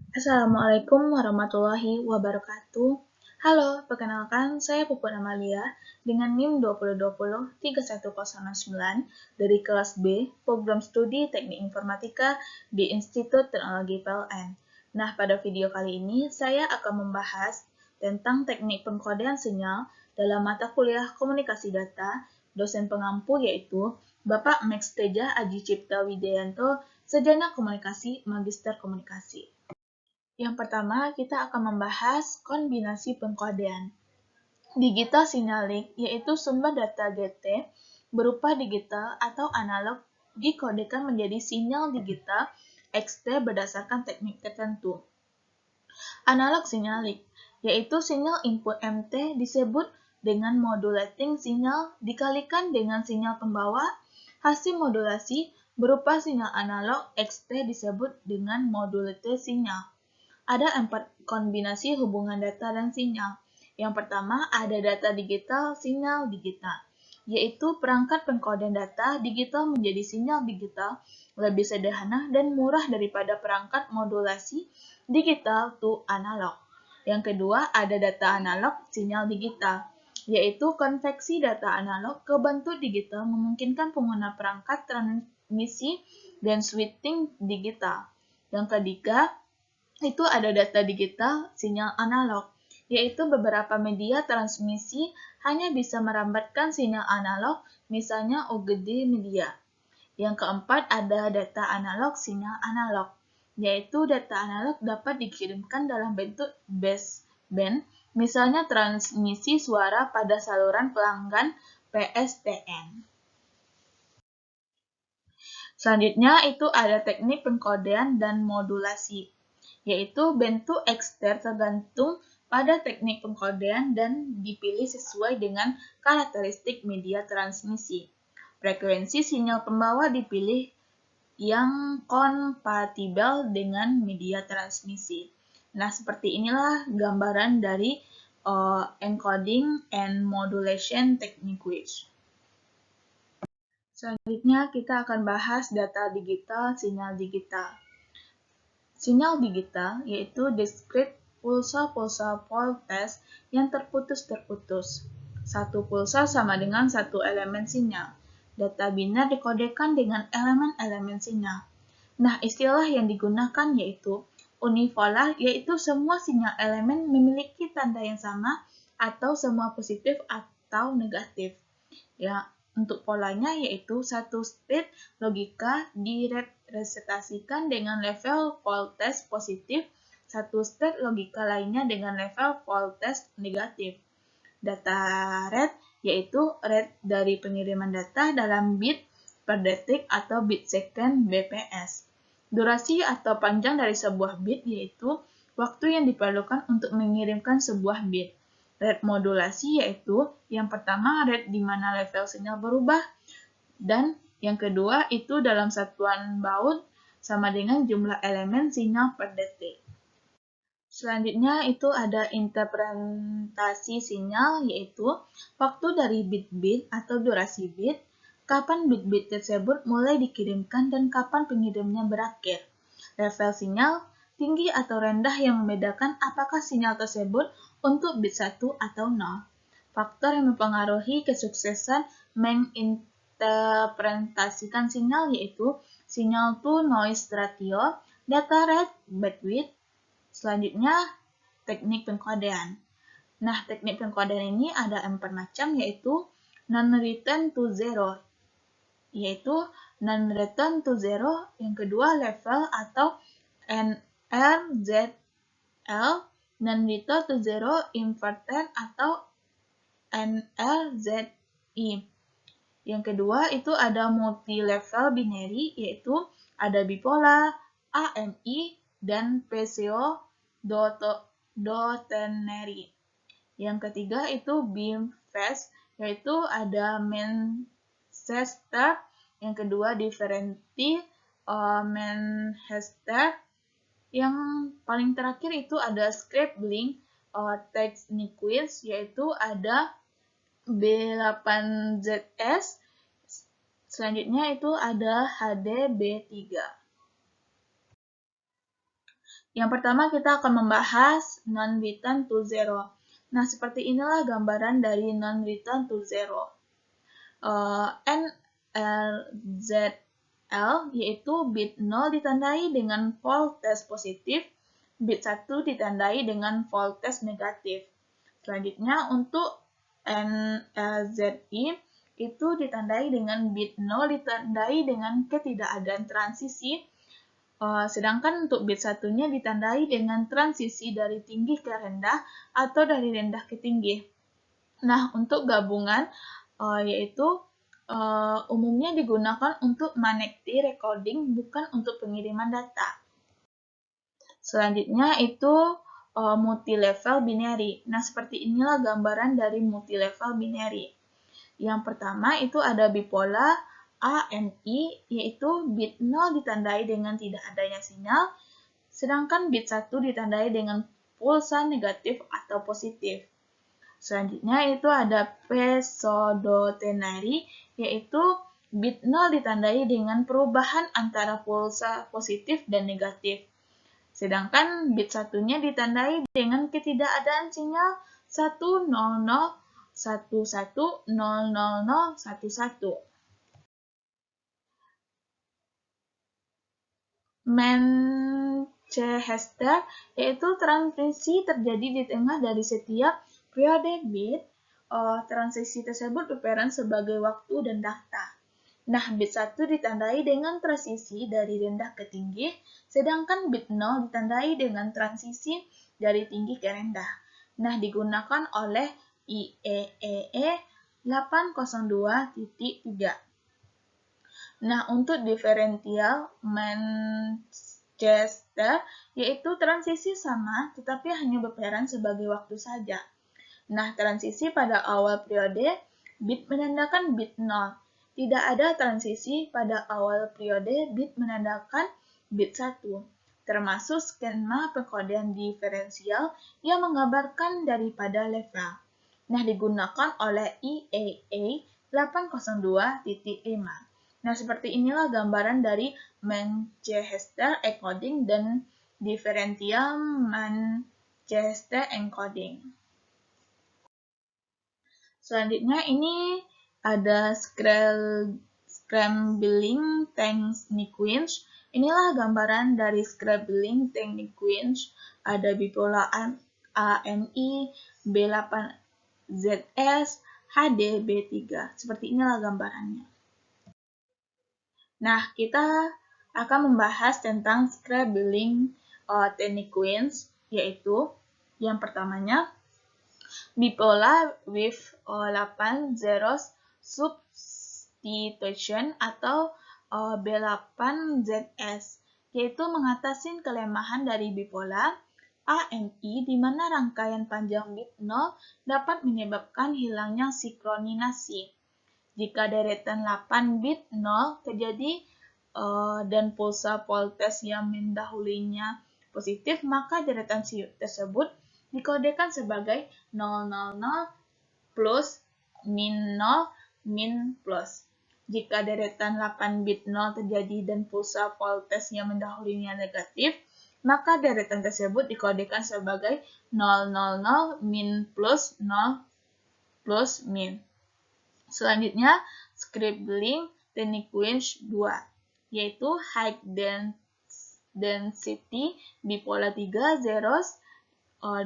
Assalamualaikum warahmatullahi wabarakatuh. Halo, perkenalkan saya Puput Amalia dengan NIM 2020-3109 dari kelas B, Program Studi Teknik Informatika di Institut Teknologi PLN. Nah, pada video kali ini saya akan membahas tentang teknik pengkodean sinyal dalam mata kuliah Komunikasi Data, dosen pengampu yaitu Bapak Max Teja Aji Cipta Wijayanto, Sarjana Komunikasi, Magister Komunikasi. Yang pertama, kita akan membahas kombinasi pengkodean. Digital signaling yaitu sumber data GT berupa digital atau analog dikodekan menjadi sinyal digital XT berdasarkan teknik tertentu. Analog signaling yaitu sinyal input MT disebut dengan modulating sinyal dikalikan dengan sinyal pembawa. Hasil modulasi berupa sinyal analog XT disebut dengan modulated sinyal. Ada 4 kombinasi hubungan data dan sinyal. Yang pertama, ada data digital, sinyal digital, yaitu perangkat pengkodean data digital menjadi sinyal digital lebih sederhana dan murah daripada perangkat modulasi digital to analog. Yang kedua, ada data analog, sinyal digital, yaitu konveksi data analog ke bentuk digital memungkinkan pengguna perangkat transmisi dan switching digital. Yang ketiga, itu ada data digital, sinyal analog, yaitu beberapa media transmisi hanya bisa merambatkan sinyal analog, misalnya OGD media. Yang keempat ada data analog, sinyal analog, yaitu data analog dapat dikirimkan dalam bentuk baseband, misalnya transmisi suara pada saluran pelanggan PSTN. Selanjutnya itu ada teknik pengkodean dan modulasi, yaitu bentuk ekster tergantung pada teknik pengkodean dan dipilih sesuai dengan karakteristik media transmisi. Frekuensi sinyal pembawa dipilih yang kompatibel dengan media transmisi. Nah, seperti inilah gambaran dari encoding and modulation techniques. Selanjutnya kita akan bahas data digital, sinyal digital. Sinyal digital yaitu discrete pulsa-pulsa voltage yang terputus-terputus. Satu pulsa sama dengan satu elemen sinyal. Data biner dikodekan dengan elemen-elemen sinyal. Nah, istilah yang digunakan yaitu unipolar, yaitu semua sinyal elemen memiliki tanda yang sama atau semua positif atau negatif. Ya, untuk polanya yaitu satu state logika direpresentasikan dengan level voltage positif, satu state logika lainnya dengan level voltage negatif. Data rate yaitu rate dari pengiriman data dalam bit per detik atau bit second BPS. Durasi atau panjang dari sebuah bit yaitu waktu yang diperlukan untuk mengirimkan sebuah bit. Rate modulasi yaitu yang pertama rate di mana level sinyal berubah, dan yang kedua itu dalam satuan baud sama dengan jumlah elemen sinyal per detik. Selanjutnya itu ada interpretasi sinyal, yaitu waktu dari bit-bit atau durasi bit, kapan bit-bit tersebut mulai dikirimkan dan kapan pengirimnya berakhir. Level sinyal, tinggi atau rendah yang membedakan apakah sinyal tersebut untuk bit 1 atau 0. Faktor yang mempengaruhi kesuksesan menginterpretasikan sinyal yaitu sinyal to noise ratio, data rate, bandwidth. Selanjutnya, teknik pengkodean. Nah, teknik pengkodean ini ada 4 macam, yaitu non-return to zero, yaitu non-return to zero, yang kedua level atau NRZL, non-return to zero inverted atau NRZI. Yang kedua itu ada multi-level binary, yaitu ada bipolar, AMI, dan PCO dotenary. Yang ketiga itu beam phase, yaitu ada Manchester. Yang kedua differenti Manchester. Yang paling terakhir itu ada scrambling techniques, yaitu ada B8ZS. Selanjutnya itu ada HDB3. Yang pertama kita akan membahas non-return to zero. Nah, seperti inilah gambaran dari non-return to zero. NLZL yaitu bit 0 ditandai dengan false test positif, bit 1 ditandai dengan false test negatif. Selanjutnya untuk NLZI itu ditandai dengan bit 0 ditandai dengan ketidakadaan transisi, sedangkan untuk bit satunya ditandai dengan transisi dari tinggi ke rendah atau dari rendah ke tinggi. Nah, untuk gabungan yaitu umumnya digunakan untuk monetary recording, bukan untuk pengiriman data. Selanjutnya itu multi-level binary. Nah, seperti inilah gambaran dari multi-level binary. Yang pertama itu ada bipolar ANI, yaitu bit 0 ditandai dengan tidak adanya sinyal, sedangkan bit 1 ditandai dengan pulsa negatif atau positif. Selanjutnya itu ada pseudotenary, yaitu bit 0 ditandai dengan perubahan antara pulsa positif dan negatif. Sedangkan bit satunya ditandai dengan ketidakadaan sinyal 100 11 000 11. Manchester, yaitu transisi terjadi di tengah dari setiap periode bit. Transisi tersebut berperan sebagai waktu dan data. Nah, bit 1 ditandai dengan transisi dari rendah ke tinggi, sedangkan bit 0 ditandai dengan transisi dari tinggi ke rendah. Nah, digunakan oleh IEEE 802.3. Nah, untuk diferensial Manchester, yaitu transisi sama, tetapi hanya berperan sebagai waktu saja. Nah, transisi pada awal periode, bit menandakan bit 0. Tidak ada transisi pada awal periode, bit menandakan bit 1. Termasuk skema pengkodean diferensial yang menggambarkan daripada level. Nah, digunakan oleh IEEE 802.5. Nah, seperti inilah gambaran dari Manchester encoding dan differential Manchester encoding. Selanjutnya ini ada scrambling technique. Inilah gambaran dari scrambling technique. Ada bipolar AMI, B8ZS, HD, B3. Seperti inilah gambarannya. Nah, kita akan membahas tentang scrambling technique, yaitu yang pertamanya bipolar with 8 zeros substitution atau B8ZS, yaitu mengatasi kelemahan dari bipolar AMI di mana rangkaian panjang bit 0 dapat menyebabkan hilangnya sinkronisasi. Jika deretan 8 bit 0 terjadi dan pulsa voltage yang mendahulunya positif, maka deretan tersebut dikodekan sebagai 000 plus min 0 min plus. Jika deretan 8 bit 0 terjadi dan pulsa voltage yang mendahulunya negatif, maka deretan tersebut dikodekan sebagai 000 min plus 0 plus min. Selanjutnya, scrambling technique 2, yaitu high density bipolar 3 zeros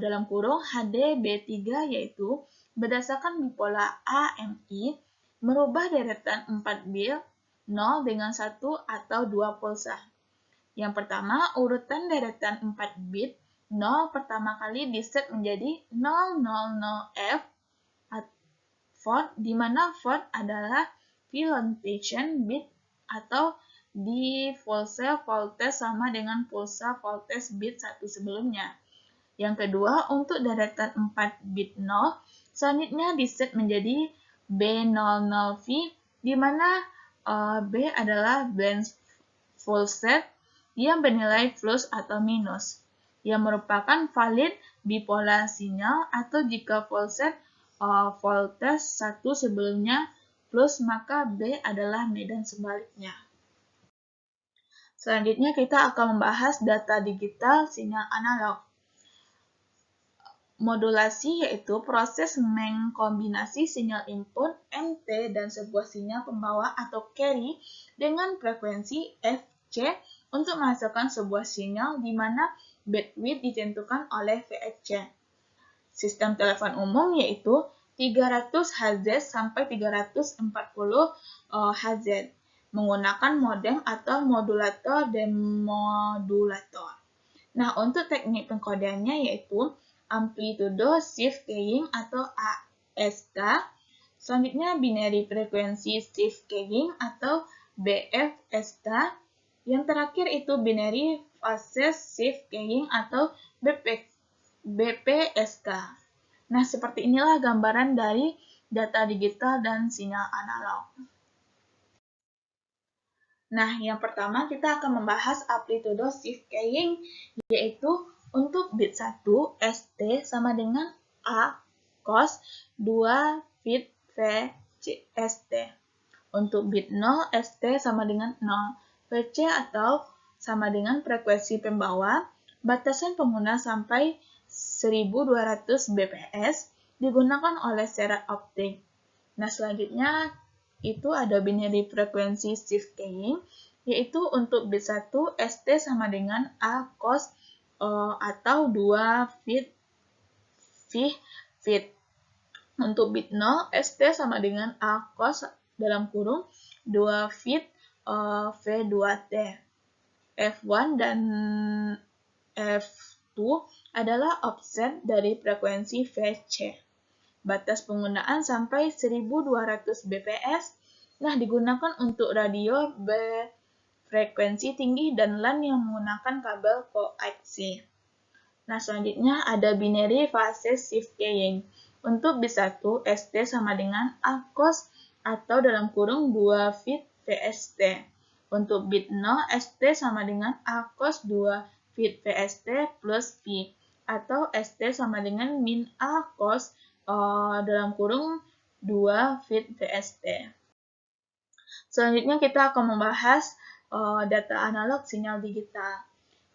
dalam kurung HDB3, yaitu berdasarkan bipolar AMI merubah deretan 4 bit 0 dengan 1 atau 2 pulsa. Yang pertama, urutan deretan 4 bit 0 pertama kali diset menjadi 000F Fort, di mana Fort adalah Validation bit atau di pulsa voltage sama dengan pulsa voltage bit 1 sebelumnya. Yang kedua, untuk deretan 4 bit 0, selanjutnya diset menjadi B00V, di mana B adalah blank full set yang bernilai plus atau minus, yang merupakan valid bipolar sinyal, atau jika full set voltage 1 sebelumnya plus, maka B adalah medan sebaliknya. Selanjutnya kita akan membahas data digital sinyal analog. Modulasi yaitu proses mengkombinasi sinyal input MT dan sebuah sinyal pembawa atau carry dengan frekuensi FC untuk menghasilkan sebuah sinyal di mana bandwidth ditentukan oleh VFC. Sistem telepon umum yaitu 300 Hz sampai 340 Hz menggunakan modem atau modulator demodulator. Nah, untuk teknik pengkodeannya yaitu amplitude shift keying atau ASK. Selanjutnya binary frequency shift keying atau BFSK. Yang terakhir itu binary phase shift keying atau BPSK. Nah, seperti inilah gambaran dari data digital dan sinyal analog. Nah, yang pertama kita akan membahas amplitude shift keying, yaitu untuk bit 1, ST sama dengan A cos 2 bit VC ST. Untuk bit 0, ST sama dengan 0 VC atau sama dengan frekuensi pembawa, batasan pengguna sampai 1200 bps digunakan oleh syarat optik. Nah, selanjutnya itu ada binary frequency shift keying, yaitu untuk bit 1 ST sama dengan A cos atau 2 fit. Untuk bit 0 ST sama dengan A cos dalam kurung 2 fit V2T. F1 dan F2 adalah offset dari frekuensi VC. Batas penggunaan sampai 1200 bps. Nah, digunakan untuk radio berfrekuensi tinggi dan LAN yang menggunakan kabel koaksi. Nah, selanjutnya ada binary phase shift keying. Untuk bit 1, ST sama dengan A cos atau dalam kurung 2 fit VST. Untuk bit 0, ST sama dengan A cos 2 fit VST plus V. Atau ST sama dengan min A cos dalam kurung 2 fit VST. Selanjutnya kita akan membahas data analog sinyal digital,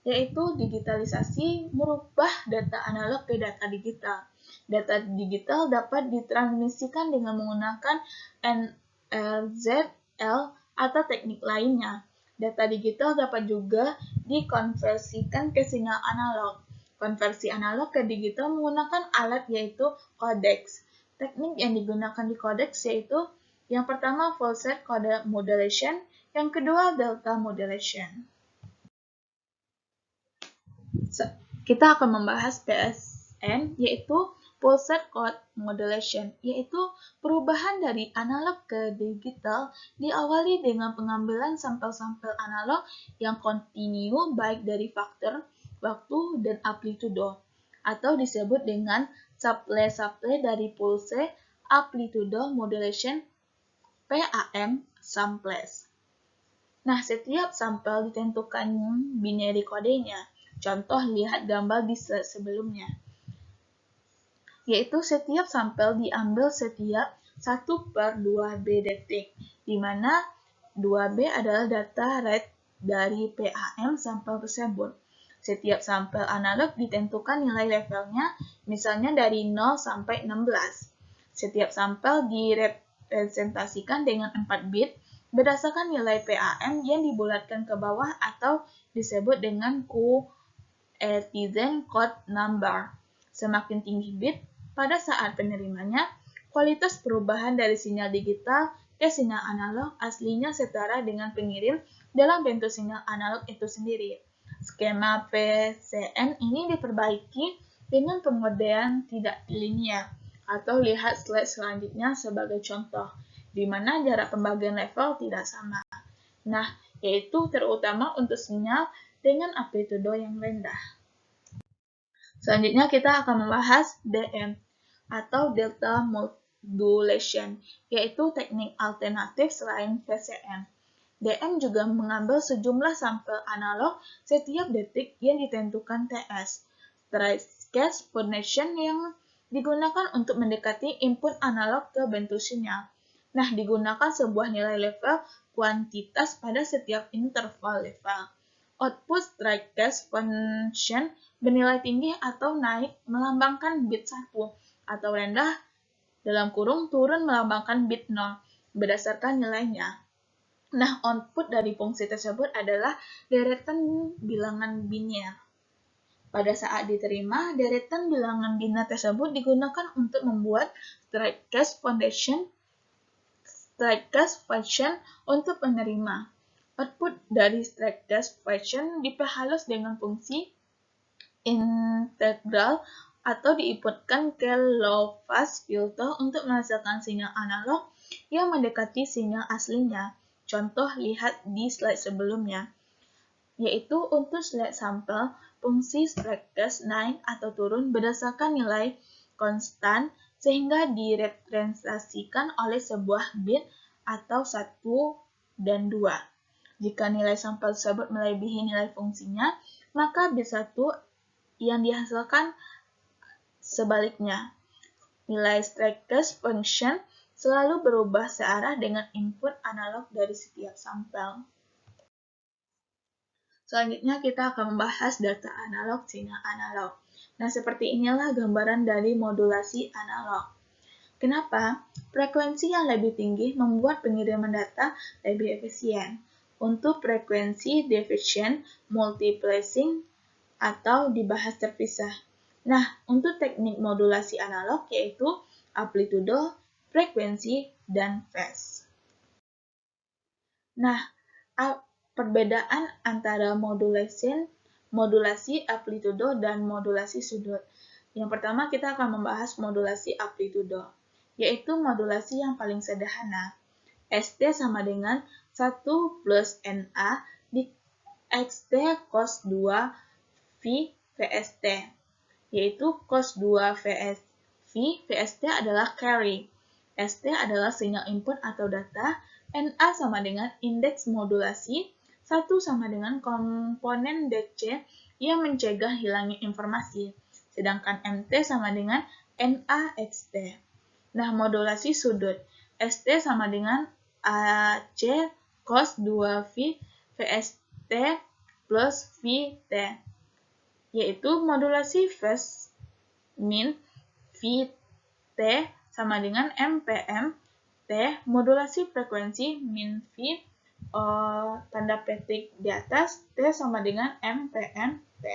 yaitu digitalisasi merubah data analog ke data digital. Data digital dapat ditransmisikan dengan menggunakan NRZL atau teknik lainnya. Data digital dapat juga dikonversikan ke sinyal analog. Konversi analog ke digital menggunakan alat yaitu codecs. Teknik yang digunakan di codecs yaitu yang pertama full set code modulation, yang kedua delta modulation. Kita akan membahas PSM yaitu full set code modulation, yaitu perubahan dari analog ke digital diawali dengan pengambilan sampel-sampel analog yang kontinu baik dari faktor waktu dan amplitudo, atau disebut dengan supply dari pulse amplitude modulation PAM samples. Nah, setiap sampel ditentukan binary kodenya. Contoh, lihat gambar di sebelumnya. Yaitu setiap sampel diambil setiap 1/2B detik, di mana 2B adalah data rate dari PAM sampel tersebut. Setiap sampel analog ditentukan nilai levelnya, misalnya dari 0 sampai 16. Setiap sampel direpresentasikan dengan 4 bit berdasarkan nilai PAM yang dibulatkan ke bawah atau disebut dengan coefficient code number. Semakin tinggi bit pada saat penerimanya, kualitas perubahan dari sinyal digital ke sinyal analog aslinya setara dengan pengirim dalam bentuk sinyal analog itu sendiri. Skema PCM ini diperbaiki dengan pengodean tidak linear, atau lihat slide selanjutnya sebagai contoh, di mana jarak pembagian level tidak sama. Nah, yaitu terutama untuk sinyal dengan amplitudo yang rendah. Selanjutnya kita akan membahas DM atau delta modulation, yaitu teknik alternatif selain VCM. DM juga mengambil sejumlah sampel analog setiap detik yang ditentukan TS, transcase yang digunakan untuk mendekati input analog ke bentuk sinyal. Nah, digunakan sebuah nilai level kuantitas pada setiap interval level. Output strike-cast function bernilai tinggi atau naik melambangkan bit 1 atau rendah dalam kurung turun melambangkan bit 0 berdasarkan nilainya. Nah, output dari fungsi tersebut adalah deretan bilangan biner. Pada saat diterima, deretan bilangan biner tersebut digunakan untuk membuat strike-cast function untuk penerima. Output dari strike-cast function diperhalus dengan fungsi integral atau diinputkan ke low-pass filter untuk menghasilkan sinyal analog yang mendekati sinyal aslinya. Contoh lihat di slide sebelumnya, yaitu untuk slide sampel, fungsi strike-cast naik atau turun berdasarkan nilai konstan sehingga direpresentasikan oleh sebuah bit atau 1 dan 2. Jika nilai sampel tersebut melebihi nilai fungsinya, maka bit 1 yang dihasilkan sebaliknya. Nilai strike-cast function selalu berubah searah dengan input analog dari setiap sampel. Selanjutnya kita akan membahas data analog, sinyal analog. Nah, seperti inilah gambaran dari modulasi analog. Kenapa? Frekuensi yang lebih tinggi membuat pengiriman data lebih efisien. Untuk frekuensi division, multiplexing, atau dibahas terpisah. Nah, untuk teknik modulasi analog yaitu amplitudo, frekuensi, dan phase. Nah, perbedaan antara modulasi amplitudo dan modulasi sudut. Yang pertama kita akan membahas modulasi amplitudo, yaitu modulasi yang paling sederhana. ST sama dengan 1 plus NA di XT cos 2 V VST, yaitu cos 2 VST adalah carry, ST adalah sinyal input atau data, NA sama dengan indeks modulasi, 1 sama dengan komponen DC yang mencegah hilangnya informasi, sedangkan MT sama dengan NAXT. Nah, modulasi sudut, ST sama dengan AC cos 2V VST plus VT, yaitu modulasi phase min VT sama dengan MPM T, modulasi frekuensi min V tanda petik di atas T sama dengan MPM T.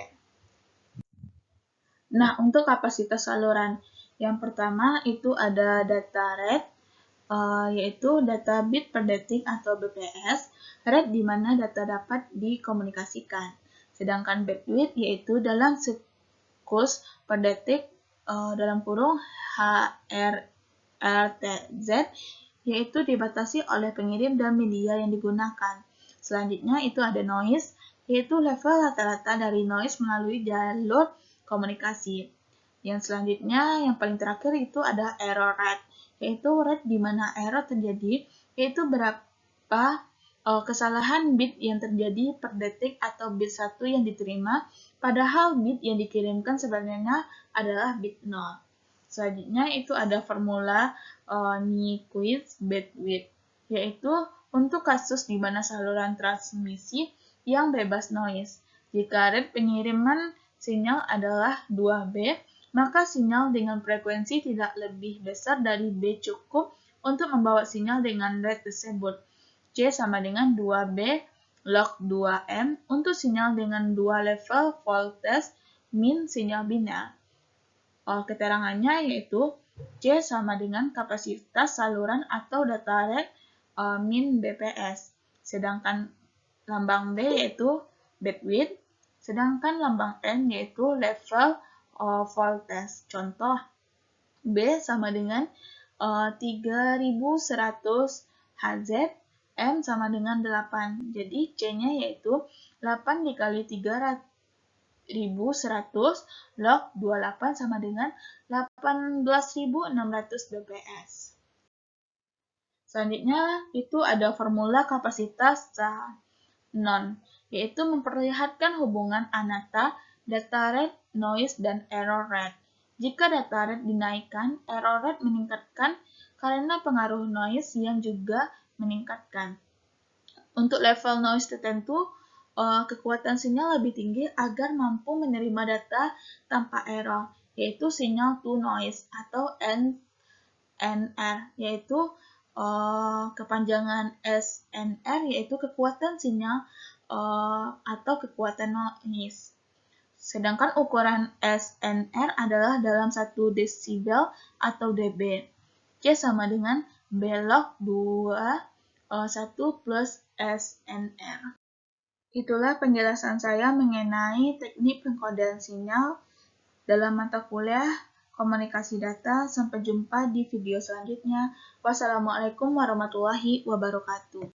Nah, untuk kapasitas saluran, yang pertama itu ada data rate, yaitu data bit per detik atau BPS, rate di mana data dapat dikomunikasikan. Sedangkan bandwidth yaitu dalam siklus per detik dalam kurung HRTZ, yaitu dibatasi oleh pengirim dan media yang digunakan. Selanjutnya itu ada noise, yaitu level rata-rata dari noise melalui jalur komunikasi. Yang selanjutnya, yang paling terakhir itu ada error rate, yaitu rate di mana error terjadi, yaitu berapa kesalahan bit yang terjadi per detik atau bit 1 yang diterima, padahal bit yang dikirimkan sebenarnya adalah bit 0. Selanjutnya itu ada formula Nyquist bandwidth, yaitu untuk kasus di mana saluran transmisi yang bebas noise. Jika rate pengiriman sinyal adalah 2B, maka sinyal dengan frekuensi tidak lebih besar dari B cukup untuk membawa sinyal dengan rate tersebut. C sama dengan 2B log 2M untuk sinyal dengan 2 level voltage min sinyal biner. Keterangannya yaitu C sama dengan kapasitas saluran atau data rate min BPS. Sedangkan lambang B yaitu bandwidth, sedangkan lambang N yaitu level voltage. Contoh, B sama dengan 3100 Hz, M sama dengan 8. Jadi C-nya yaitu 8 dikali 3100 log 28 sama dengan 18.600 bps. Selanjutnya itu ada formula kapasitas Shannon, yaitu memperlihatkan hubungan antara data rate, noise, dan error rate. Jika data rate dinaikkan, error rate meningkatkan karena pengaruh noise yang juga meningkatkan. Untuk level noise tertentu, kekuatan sinyal lebih tinggi agar mampu menerima data tanpa error, yaitu signal to noise atau NR, yaitu kepanjangan SNR, yaitu kekuatan sinyal atau kekuatan noise. Sedangkan ukuran SNR adalah dalam 1 desibel atau dB. C sama dengan B log 1 plus SNR. Itulah penjelasan saya mengenai teknik pengkodean sinyal dalam mata kuliah komunikasi data. Sampai jumpa di video selanjutnya. Wassalamualaikum warahmatullahi wabarakatuh.